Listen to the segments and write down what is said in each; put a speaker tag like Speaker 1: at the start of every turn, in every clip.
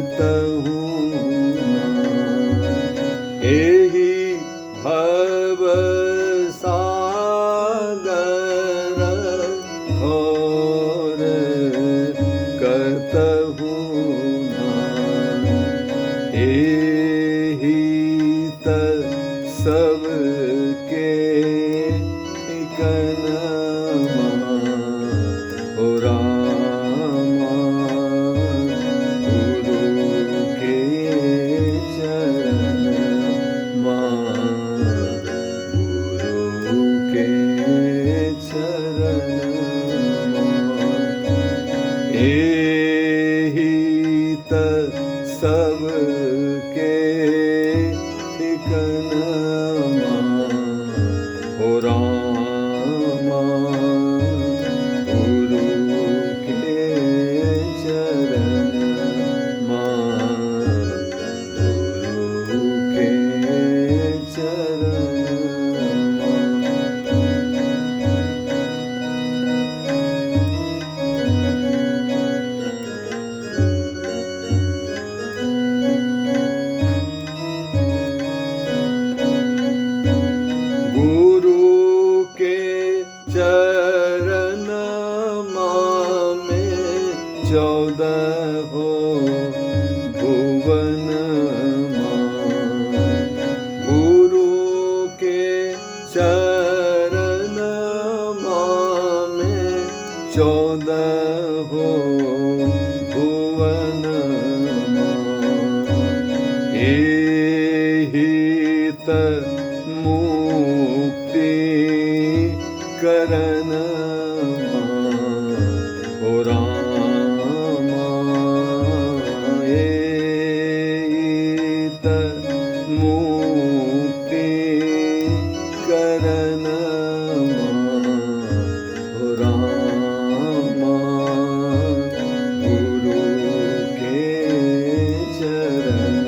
Speaker 1: करतहूँ एहि भव सागर घोर करतहूँ एहि त सबके कनमा हो रामा गुरु के चरण गुरु के चरण एहि त सबके ठिकनमा हो रामा गुरु के चरण गुरु के चरण गुरु के चरण में 14 भुवन गुरु के चरण में 14 भुवन एहि त मुक्ति करण हो रामा एहि त मुक्ति करण हो रामा गुरु के चरण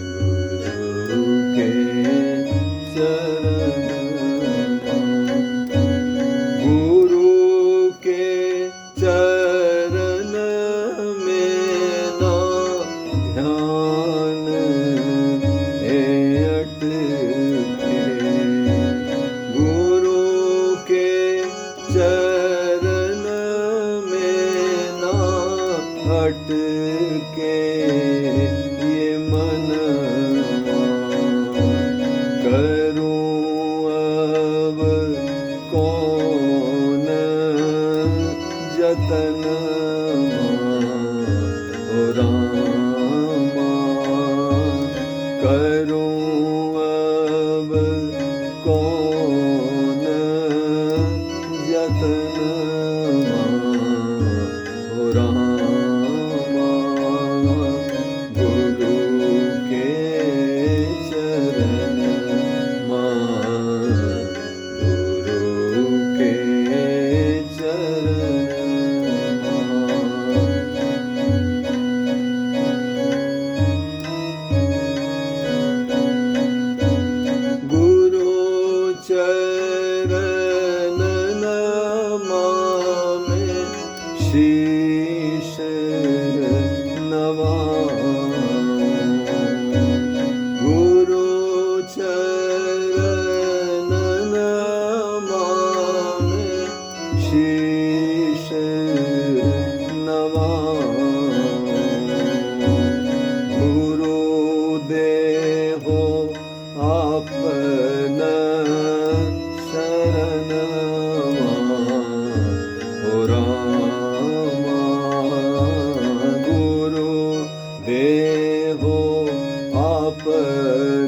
Speaker 1: गुरु के चरण गुरु के चरण में ना ध्यान अटके गुरु के चरण में ना अटके ये मन करूं अब कौन जतन हो रामा करूं अब कौन जतन हो रामा गुरु के चरण गुरु के चरण गुरु चरण में शीश नवाऊं गुरु चरण में शीश नवाऊं गुरु देहो अपना शरण हो रामा गुरु देहो अपना